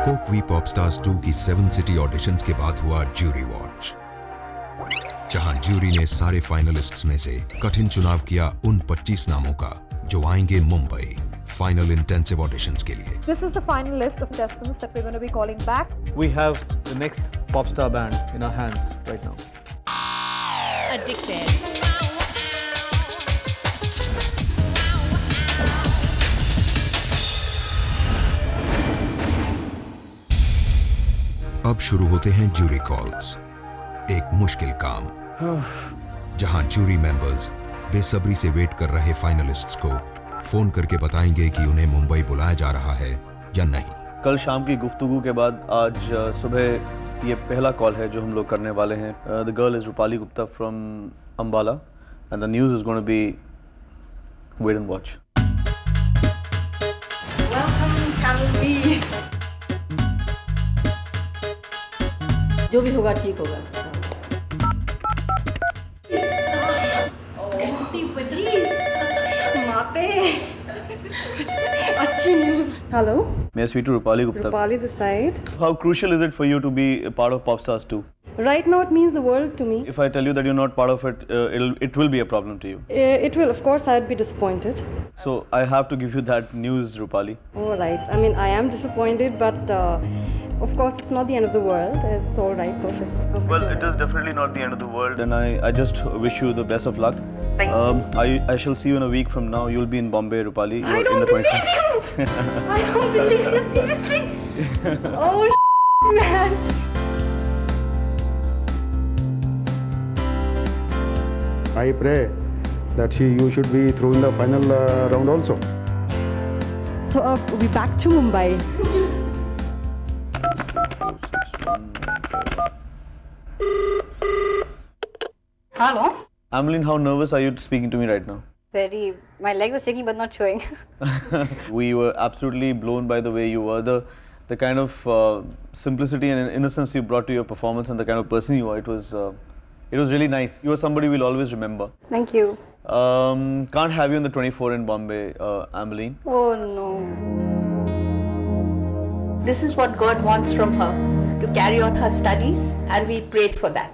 Coke we pop stars 2 की 7 city auditions के बाद हुआ ज्यूरी वॉच, जहां ज्यूरी ने सारे फाइनलिस्ट्स में से कठिन चुनाव किया उन 25 नामों का जो आएंगे मुंबई फाइनल इंटेंसिव ऑडिशंस के लिए। This is the final list of contestants that we're going to be calling back. We have the next pop star band in our hands right now. Addicted. अब शुरू होते हैं ज्यूरी कॉल्स, एक मुश्किल काम जहां ज्यूरी मेंबर्स बेसब्री से वेट कर रहे फाइनलिस्ट्स को फोन करके बताएंगे कि उन्हें मुंबई बुलाया जा रहा है या नहीं। कल शाम की गुफ्तगू के बाद आज सुबह ये पहला कॉल है जो हम लोग करने वाले हैं। The girl is Rupali Gupta from Ambala and the news is going to be wait and watch. Welcome channel B. जो भी होगा ठीक होगा। घंटी बजी माते कुछ अच्छी news. Hello, May I speak to Rupali Gupta? Rupali this side. How crucial is it for you to be a part of Popstars 2? Right now it means the world to me. If I tell you that you're not part of it, it will be a problem to you. It will, of course, I'd be disappointed. So I have to give you that news, Rupali. All right. I mean, I am disappointed, but of course, it's not the end of the world. It's all right, perfect. Well, it is definitely not the end of the world, and I just wish you the best of luck. Thank you. I shall see you in a week from now. You'll be in Bombay, Rupali. I don't believe you. I don't believe you. Seriously. Oh man. I pray that you should be through in the final round also. So we'll be back to Mumbai. Hello. Ameline, how nervous are you speaking to me right now? Very. My legs are shaking but not showing. We were absolutely blown by the way you were. The kind of simplicity and innocence you brought to your performance and the kind of person you are. It was really nice. You are somebody we'll always remember. Thank you. Can't have you in the 24 in Bombay, Ameline. Oh no. This is what God wants from her, to carry on her studies, and we prayed for that.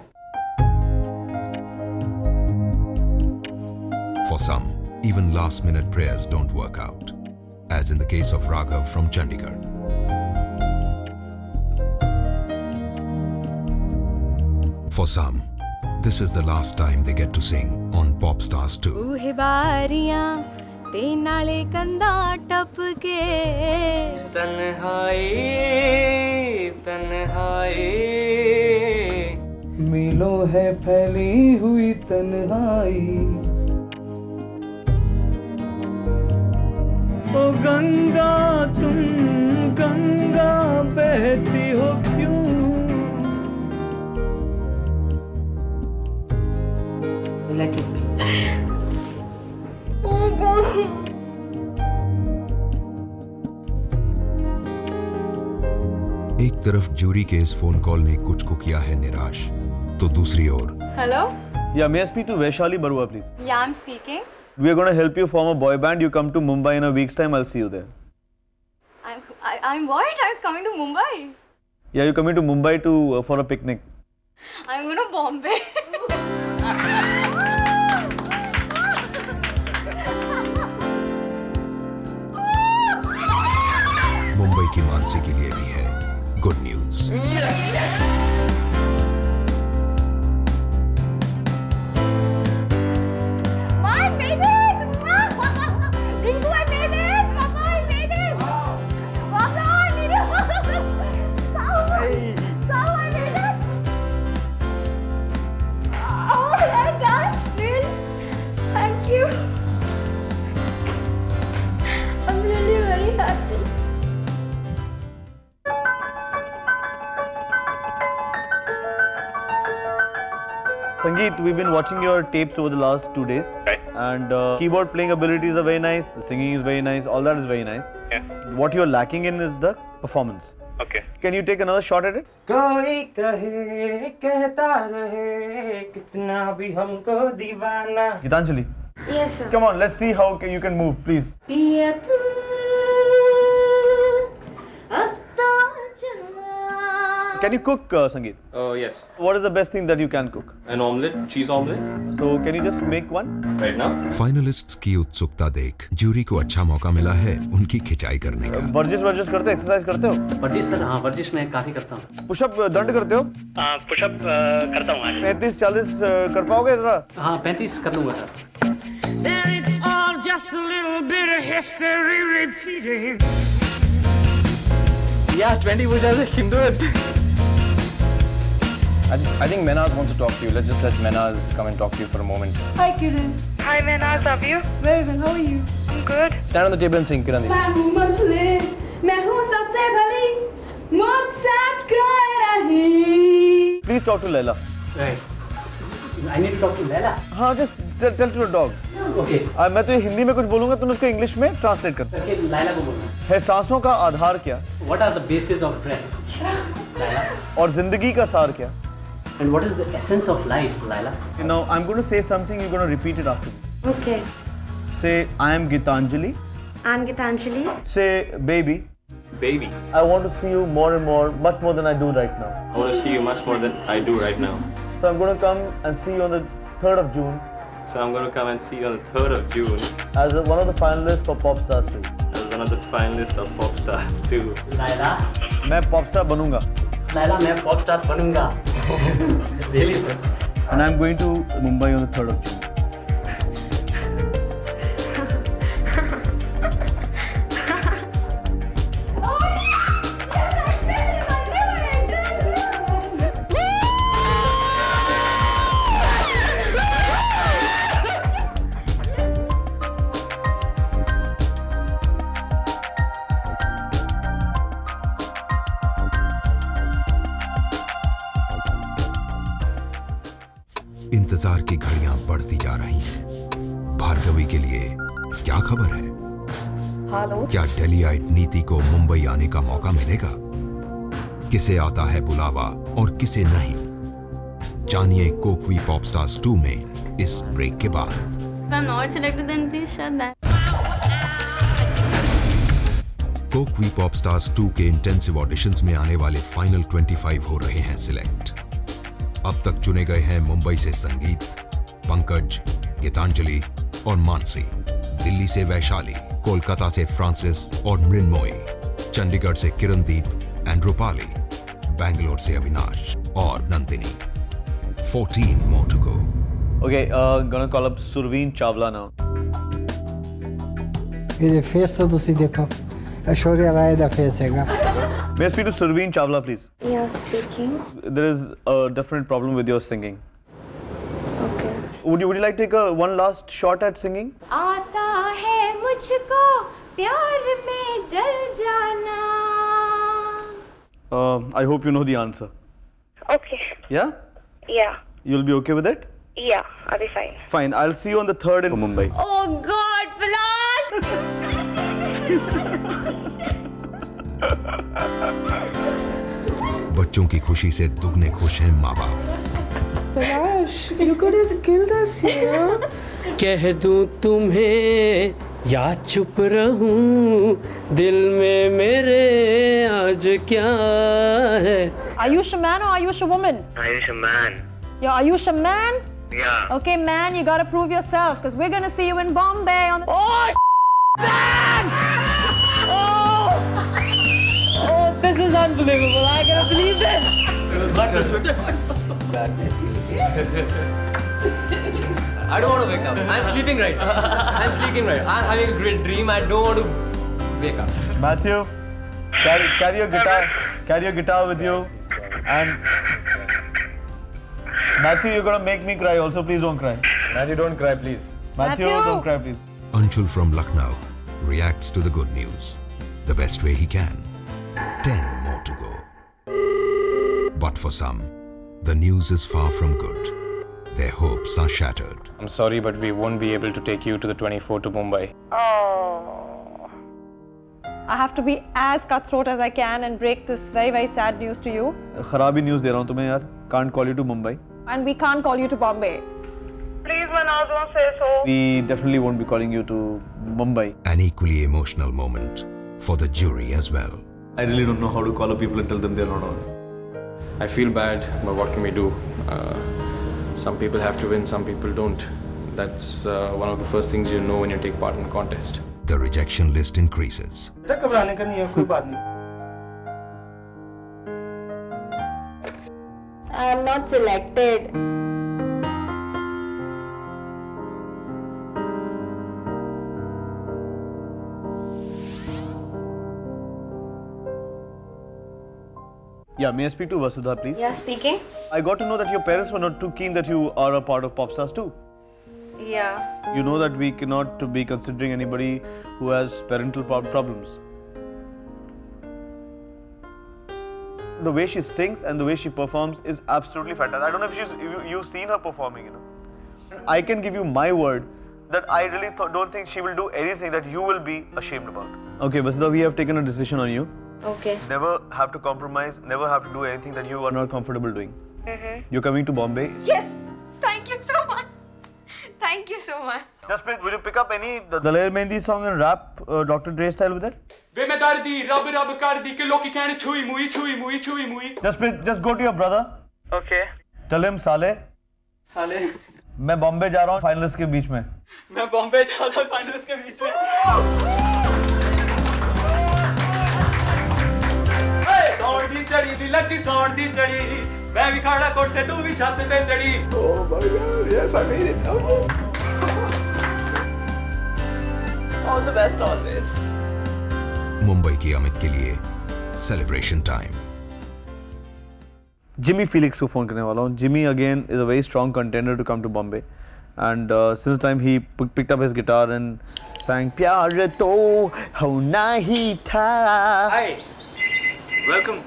For some, even last-minute prayers don't work out, as in the case of Raghav from Chandigarh. For some, this is the last time they get to sing on Popstars 2. ऊहे बारियां ते नाले कंधा टपके तन्हाई तन्हाई मीलों है फैली हुई तन्हाई। ओ गंगा तुम गंगा बहती हो क्यों? Let it be. एक तरफ ज्यूरी के इस फोन कॉल ने कुछ को किया है निराश, तो दूसरी ओर Hello? Yeah, may I speak to Vaishali Barua, please? Yeah, I'm speaking. We are going to help you form a boy band. You come to Mumbai in a week's time. I'll see you there. I'm what? I'm coming to Mumbai. Yeah, you're coming to Mumbai for a picnic. I'm going to Bombay. Mumbai की मानसी के लिए भी है good news. I made it! Ringu, I made it! Papa, I made it! Papa, I made it! Sao, I made it! Oh my gosh, really? Thank you. I'm really very happy. Sangeet, we've been watching your tapes over the last 2 days. Right. And keyboard playing abilities are very nice. The singing is very nice. All that is very nice. Yeah. What you're lacking in is the performance. Okay. Can you take another shot at it? कोई कहे कहता रहे कितना भी हमको दीवाना। Gitanjali. Yes, sir. Come on, let's see how you can move, please. पिया तू अब तो Can you cook, Sangeet? Yes. What is the best thing that you can cook? An omelette, cheese omelette. So can you just make one? Right now? Finalists की उत्सुकता देख jury को अच्छा मौका मिला है उनकी खिंचाई करने का। वर्जिश करते हो, एक्सरसाइज करते हो? वर्जिश सर, हाँ वर्जिश मैं काफी करता हूँ। पुशअप दंड करते हो? हाँ पुशअप करता हूँ। 35-40 कर पाओगे जरा? हाँ 35 कर लूँगा sir. Yeah, 20 push-ups, I can do it. I think Menaz wants to talk to you. Let's just let Menaz come and talk to you for a moment. Hi, Kiran. Hi, Menaz, how are you? Very well. How are you? I'm good. Stand on the table and sing, Kiran. मैं हूँ मछली, मैं हूँ सबसे बड़ी, मुझसे कोई नहीं। Please talk to Laila. Right. I need to talk to Laila. हाँ, just tell to your dog. Okay. मैं तो हिंदी में कुछ बोलूँगा, तुम उसको इंग्लिश में ट्रांसलेट कर। Okay, Laila को बोलना है सांसों का आधार क्या? What are the bases of breath? Laila. और जिंदगी का सार क्या? And what is the essence of life, Laila? You know, I'm going to say something. You're going to repeat it after me. Okay. Say, I am Gitanjali. I'm Gitanjali. Say, baby. Baby. I want to see you more and more, much more than I do right now. I want to see you much more than I do right now. So I'm going to come and see you on the 3rd of June So I'm going to come and see you on the 3rd of June as one of the finalists for Popstars 2. as one of the finalists of Popstars 2. Laila. मैं Popstar बनूंगा. Laila, मैं pop star बनूंगा. Really, sir? And I'm going to Mumbai on the 3rd of June. इंतजार की घड़ियां बढ़ती जा रही हैं। भार्गवी के लिए क्या खबर है? क्या डेलीआइट नीति को मुंबई आने का मौका मिलेगा? किसे आता है बुलावा और किसे नहीं? जानिए कोकवी पॉपस्टार्स 2 में इस ब्रेक के बाद। If I'm not selected, then please shut that. कोकवी पॉपस्टार्स 2 के इंटेंसिव ऑडिशंस में आने वाले फाइनल 25 हो रहे हैं सिलेक्ट। अब तक चुने गए हैं मुंबई से संगीत, पंकज, गीतांजलि और मानसी, दिल्ली से वैशाली, कोलकाता से फ्रांसिस और मृण्मयी, चंडीगढ़ से किरणदीप एंड रूपाली, बैंगलोर से अविनाश और Nandini. 14 more to go. Okay, gonna call up Surveen Chawla now. ये फेस तो तुसी देखो, ऐश्वर्या राय दा फेस हैगा। May I speak to Surveen Chawla, please? Yes, speaking. There is a definite problem with your singing. Okay. Would you like to take one last shot at singing? आता है मुझको प्यार में जल जाना। I hope you know the answer. Okay. Yeah? Yeah. You'll be okay with it? Yeah, I'll be fine. Fine. I'll see you on the 3rd in Mumbai. Oh God, Palash! बच्चों की खुशी से दुगने खुश हैं माँ बाप। Palash, you could have killed us, you know? कह दूं तुम्हें या चुप रहूं, दिल में मेरे आज क्या है? Ayush a man or Ayush a woman? Ayush a man. You're Ayush a man? Yeah. Okay, man, you gotta prove yourself because we're gonna see you in Bombay on the. Oh, man! Oh, this is unbelievable. I cannot believe this. I don't want to wake up. I'm sleeping right now. I'm sleeping right. I'm having a great dream. I don't want to wake up. Matthew, carry your guitar. Carry your guitar with you. And Matthew, you're gonna make me cry. Also, please don't cry. Matthew, don't cry, please. Matthew, don't cry, please. Anshul from Lucknow reacts to the good news the best way he can. 10 more to go. But for some, the news is far from good. Their hopes are shattered. I'm sorry, but we won't be able to take you to the 24 to Mumbai. Oh. I have to be as cutthroat as I can and break this very, very sad news to you. खराबी news दे रहा हूँ तुम्हें यार. Can't call you to Mumbai. And we can't call you to Bombay. Please, Manoj, don't say so. We definitely won't be calling you to Mumbai. An equally emotional moment for the jury as well. I really don't know how to call up people and tell them they're not on. I feel bad, but what can we do? Some people have to win, some people don't. That's one of the first things you know when you take part in a contest. The rejection list increases. घबराने का नहीं है, कोई बात नहीं. I am not selected. Yeah, may I speak to Vasudha, please? Yeah, speaking. I got to know that your parents were not too keen that you are a part of Popstars too. Yeah. You know that we cannot be considering anybody who has parental problems. The way she sings and the way she performs is absolutely fantastic. I don't know if you've seen her performing, you know. I can give you my word that I really don't think she will do anything that you will be ashamed about. Okay, Vasudha, we have taken a decision on you. Okay. Never have to compromise, never have to do anything that you are not comfortable doing. You're coming to Bombay. Yes. Thank you so much. Thank you so much. Just please, will you pick up any Daler Mehndi song and rap Dr. Dre style with it? वे मैं दर्दी रब रब कर दी कि लोग कहने छुई मुई छुई मुई छुई मुई. Just please, just go to your brother. Okay. Tell him साले. साले. मैं बॉम्बे जा रहा हूँ फाइनलिस्ट के बीच में. मैं बॉम्बे जा रहा हूँ फाइनलिस्ट के बीच में. सौंड दी चढ़ी दी लगी सौंड दी चढ़ी मैं भी खड़ा कोठे तू भी छत पे चढ़ी. Oh my God, yes I made it. All the best always. Mumbai की अमित के लिए सेलिब्रेशन टाइम. Jimmy Felix को फोन करने वाला हूँ. Jimmy again is a very strong contender to come to Bombay, and since the time he picked up his guitar and sang प्यार तो होना ही था. Hi. Welcome.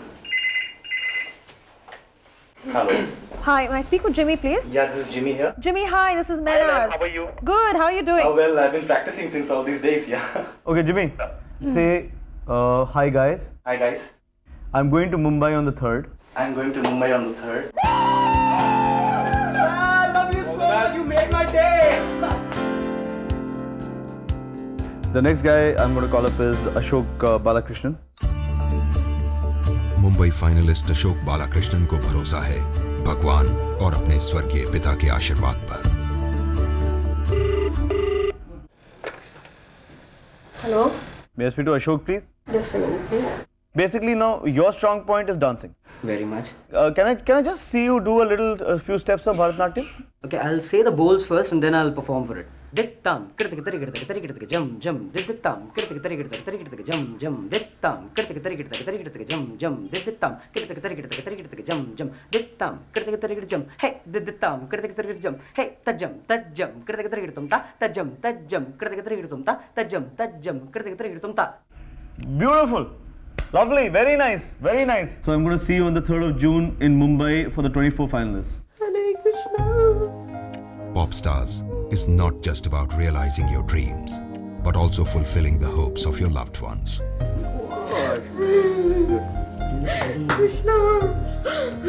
Hello. Hi, may I speak with Jimmy, please? Yeah, this is Jimmy here. Jimmy, hi, this is Menas. How are you? Good, how are you doing? Oh, well, I've been practicing since all these days, yeah. Okay, Jimmy, say hi guys. Hi guys. I'm going to Mumbai on the 3rd. I'm going to Mumbai on the 3rd. I love you so much. You made my day. The next guy I'm going to call up is Ashok Balakrishnan. Mumbai finalist Ashok Balakrishnan को भरोसा है भगवान और अपने स्वर्गीय पिता के आशीर्वाद पर. Hello? May I speak to Ashok, please? Just a minute, please. Basically, now your strong point is dancing. Very much. Can I just see you do a few steps of Bharatanatyam? Okay, I'll say the bowls first and then I'll perform for it. Dittam, kirtik jum jum, dittam, kirtik jum jum, dittam, kirtik jum jum, dittam, kirtik jum jum, dittam, kirtik jum, hey, dittam, kirtik jum, hey, tajam, kirtik tum ta, tajam, kirtik tum ta, tajam, kirtik ta. Beautiful. Lovely. Very nice. Very nice. So I'm going to see you on the 3rd of June in Mumbai for the 24 finalists. Hare Krishna. Popstars is not just about realizing your dreams, but also fulfilling the hopes of your loved ones. Krishna.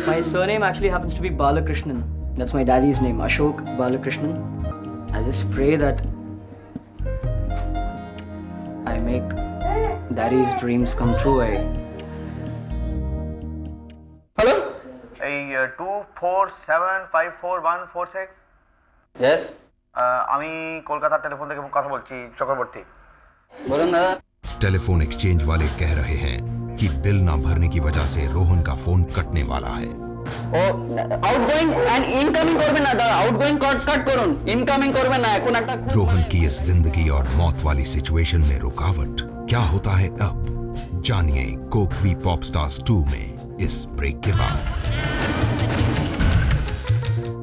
My surname actually happens to be Balakrishnan. That's my daddy's name, Ashok Balakrishnan. I just pray that I make daddy's dreams come true. Hello? Hey, 247544146. Yes. আমি কলকাতার telephone থেকে কথা বলছি চক্রবর্তী. बोलो ना. Telephone exchange वाले कह रहे हैं कि बिल ना भरने की वजह से रोहन का फोन कटने वाला है. आउटगोइंग एंड इनकमिंग করবে না দাদা. आउटगोइंग कट করুন, ইনকামিং করবে না. এখন একটা रोहन की इस जिंदगी और मौत वाली सिचुएशन में रुकावट क्या होता है अब? जानिए कोकवी पॉपस्टार्स 2 में इस ब्रेक के बाद.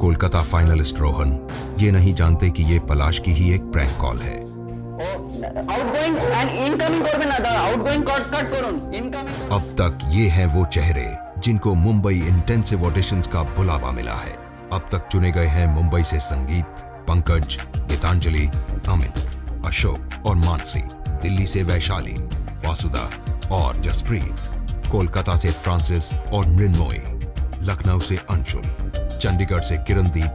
कोलकाता फाइनलिस्ट रोहन ये नहीं जानते कि ये पलाश की ही एक प्रैंक कॉल है. आउटगोइंग एंड इनकमिंग করবে না দাদা. आउटगोइंग कट করুন, इनकमिंग. अब तक ये हैं वो चेहरे जिनको मुंबई इंटेंसिव ऑडिशंस का बुलावा मिला है. अब तक चुने गए हैं मुंबई से संगीत, पंकज, गीतांजलि, अमित, अशोक और मानसी. दिल्ली से वैशाली, वासुदा और जसप्रीत, कोलकाता से फ्रांसिस और मृण्मयी, लखनऊ से अंशुल, चंडीगढ़ से किरणदीप,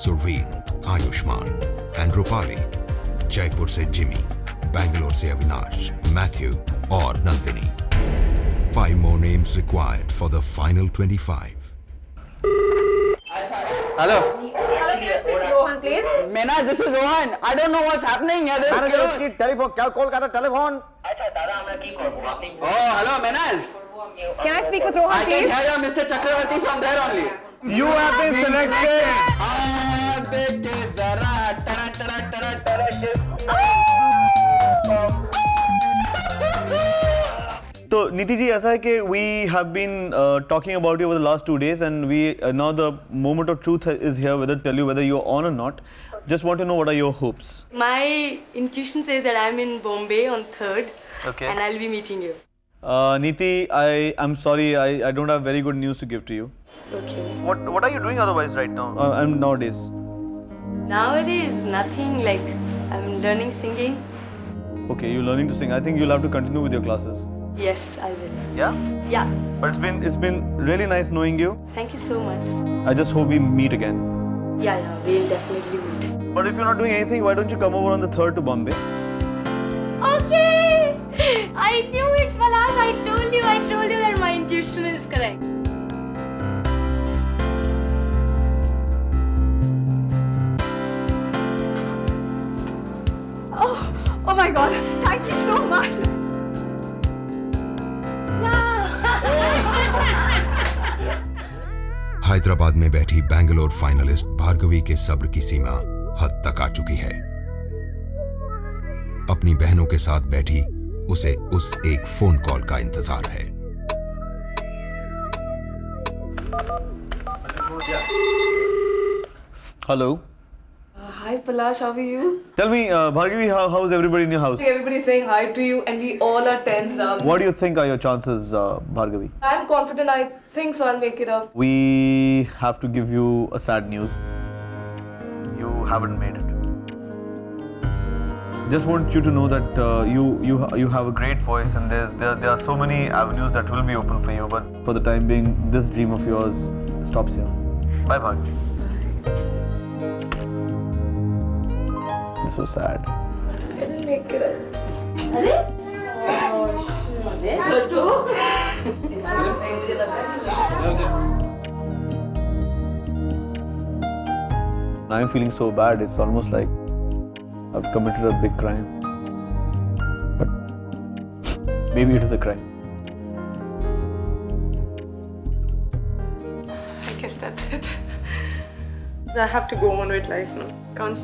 सुरवीन, आयुष्मान एंड रूपाली, जयपुर से जिमी, बैंगलोर से अविनाश, मैथ्यू और Nandini. 5 more names required for the final 25. Hello. Hello, can I speak to Rohan, please? Menaz, this is Rohan. I don't know what's happening here. This is chaos. Telephone क्या call करता telephone Oh, hello, Menaz. Can I speak with Rohan, I can please? hear you, Mr. Chakravarti from there only. You have been selected. तो नीति जी ऐसा है कि we have been talking about you over the last 2 days and we now the moment of truth is here whether to tell you whether you're on or not. Just want to know what are your hopes. My intuition says that I'm in Bombay on 3rd. Okay. And I'll be meeting you. Niti, I'm sorry, I don't have very good news to give to you. Okay. What are you doing otherwise right now? Nowadays. Nowadays, nothing, like I'm learning singing. Okay, you're learning to sing. I think you'll have to continue with your classes. Yes, I will. Yeah? Yeah. But it's been really nice knowing you. Thank you so much. I just hope we meet again. Yeah, we'll definitely meet. But if you're not doing anything, why don't you come over on the 3rd to Bombay? Okay! I knew it, Palash. I told you that my intuition is correct. Oh my God! Thank you so much. Hyderabad में बैठी Bangalore finalist Bhargavi के सब्र की सीमा हद तक आ चुकी है। अपनी बहनों के साथ बैठी उसे उस एक फोन कॉल का इंतजार है। Hello. Hi Palash, how are you? Tell me, Bhargavi, how's everybody in your house? Everybody's saying hi to you and we all are tense up. What do you think are your chances, Bhargavi? I'm confident, I think so I'll make it up. We have to give you a sad news. You haven't made it. Just want you to know that you have a great voice and there are so many avenues that will be open for you. But for the time being, this dream of yours stops here. Bye, Bhargavi. It's so sad. I didn't make it up. I'm feeling so bad. It's almost like I've committed a big crime. But maybe it is a crime. I guess that's it. I have to go on with life now. Can't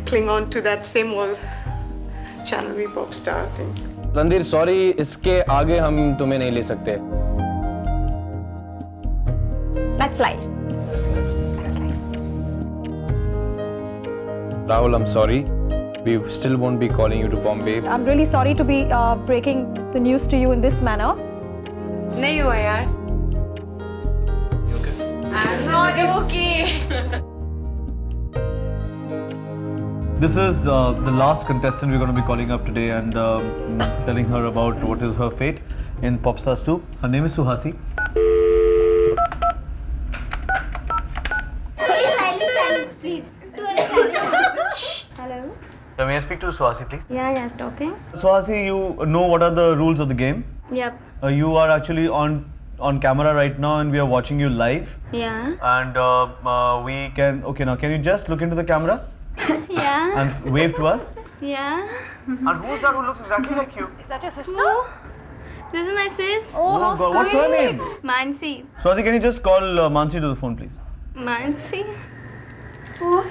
cling on to that same old Channel V pop star thing. Randhir sorry, इसके आगे हम तुम्हें नहीं ले सकते। That's life. Rahul, I'm sorry. We still won't be calling you to Bombay. I'm really sorry to be breaking the news to you in this manner. नहीं हुआ यार. I'm not okay. This is the last contestant we're going to be calling up today and telling her about what is her fate in Popstars 2. Her name is Suhasi. Silence, please. Hello. May I speak to Suhasi, please? Yeah, talking. Suhasi, you know what are the rules of the game? Yep. You are actually on camera right now and we are watching you live. Yeah. And we can... Okay, now can you just look into the camera? Yeah. And wave to us? Yeah. And who's that who looks exactly like you? Is that your sister? This is my sis. Oh, how God, what's her name? Mansi. Suhasi, can you just call Mansi to the phone, please? Mansi. Oh.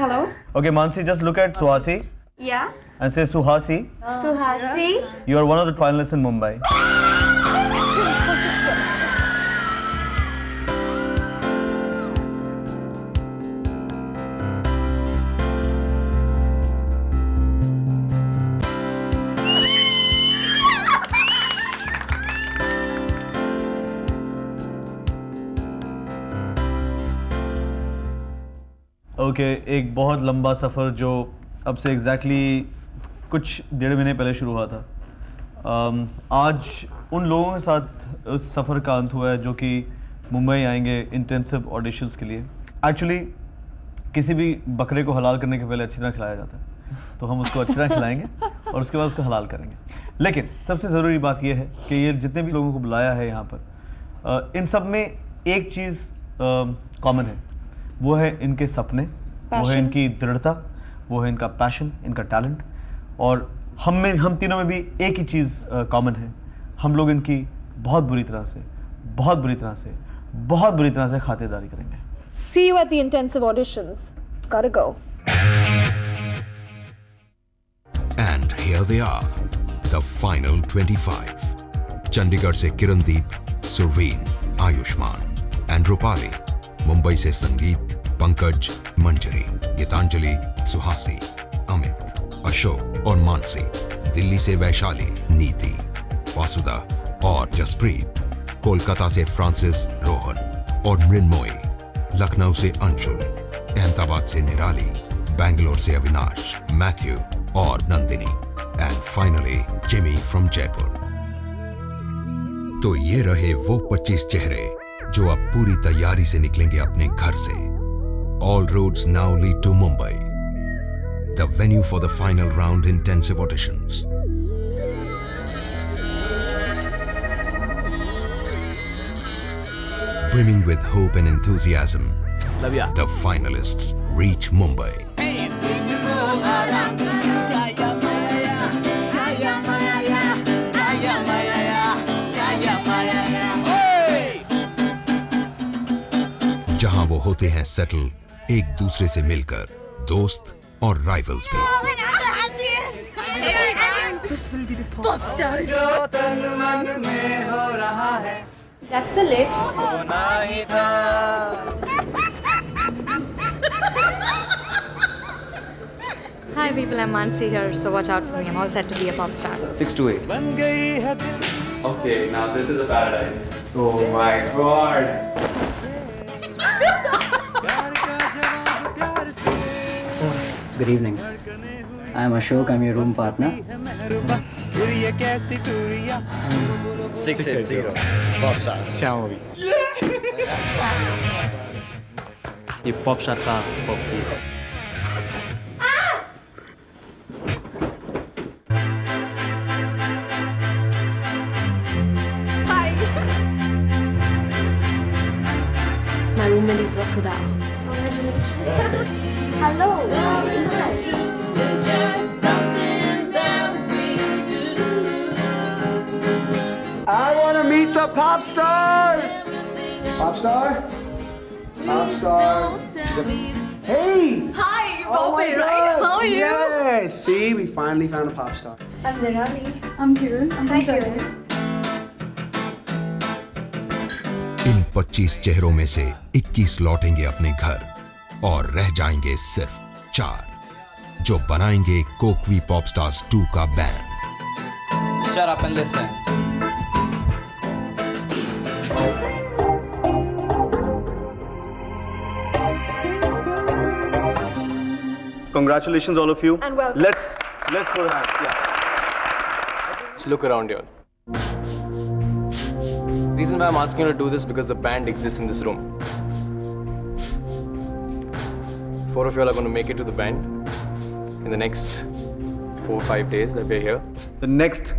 Hello? Okay, Mansi, just look at Suhasi Yeah. and say, Suhasi, Suhasi. you are one of the finalists in Mumbai. Okay एक बहुत लंबा सफ़र जो अब से exactly कुछ 1.5 महीने पहले शुरू हुआ था, आज उन लोगों के साथ उस सफ़र का अंत हुआ है जो कि मुंबई आएंगे इंटेंसिव ऑडिशंस के लिए। एक्चुअली किसी भी बकरे को हलाल करने के पहले अच्छी तरह खिलाया जाता है। तो हम उसको अच्छी तरह खिलाएंगे और उसके बाद उसको हलाल करेंगे। लेकिन सबसे ज़रूरी बात यह है कि ये जितने भी लोगों को बुलाया है यहाँ पर, इन सब में एक चीज़ कॉमन है, वो है इनके सपने, वो है इनकी दृढ़ता, वो है इनका पैशन, इनका टैलेंट। और हम तीनों में भी एक ही चीज़ कॉमन है, हम लोग इनकी बहुत बुरी तरह से खातिरदारी करेंगे। See you at the intensive auditions. Gotta go. And here they are, the final 25. Chandigarh से किरणदीप, सुरवीन, आयुष्मान एंड रूपाली, मुंबई से संगीत, पंकज, मंजरी, गीतांजलि, सुहासी, अमित, अशोक और मानसी, दिल्ली से वैशाली, नीति, वासुदा और जसप्रीत, कोलकाता से फ्रांसिस, रोहन और मृन्मयी, लखनऊ से अंशुल, अहमदाबाद से निराली, बैंगलोर से अविनाश, मैथ्यू और Nandini, and finally Jimmy from Jaipur. तो ये रहे वो 25 चेहरे जो अब पूरी तैयारी से निकलेंगे अपने घर से। All roads now lead to Mumbai, the venue for the final round intensive auditions. Brimming with hope and enthusiasm, the finalists reach Mumbai. जहां वो होते हैं सेटल, एक दूसरे से मिलकर, दोस्त और राइवल्स भी। This will be the pop stars. That's the lift. Hi people, I'm Mansi here, so watch out for me. I'm all set to be a pop star. 6 to 8. Okay, now this is the paradise. Oh my god. Good evening. I'm Ashok. I'm your room partner. 680. Pop star. Xiaomi. ये pop star का pop है। My roommate is Vasudha. Hello. I want to meet the pop stars. Pop star? Pop star. Hey! Hi, Oh Bobby, my right? God. How are you? Yes! See, we finally found a pop star. I'm Nirali. I'm Kiran. I'm Kiran. इन 25 चेहरों में से 21 लौटेंगे अपने घर और रह जाएंगे सिर्फ 4 जो बनाएंगे कोकवी पॉप स्टार्स 2 का band. Shut up and listen. Congratulations, all of you. And welcome. Let's put hands. Yeah. Just look around here. Reason why I'm asking you to do this because the band exists in this room. 4 of you are going to make it to the band in the next 4 or 5 days that we're here. The next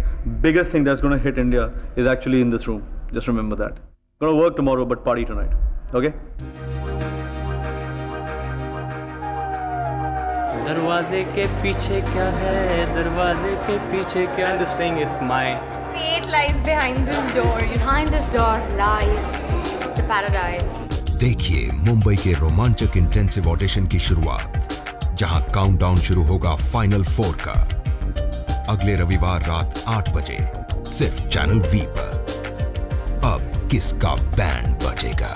biggest thing that's going to hit India is actually in this room. Just remember that. Going to work tomorrow, but party tonight. Okay? दरवाजे के पीछे क्या है? दरवाजे के पीछे क्या? And this thing is my. Fate lies behind this door. Behind this door lies the paradise. देखिए मुंबई के रोमांचक इंटेंसिव ऑडिशन की शुरुआत, जहां काउंटडाउन शुरू होगा फाइनल 4 का, अगले रविवार रात 8 बजे सिर्फ चैनल V पर। अब किसका बैंड बजेगा?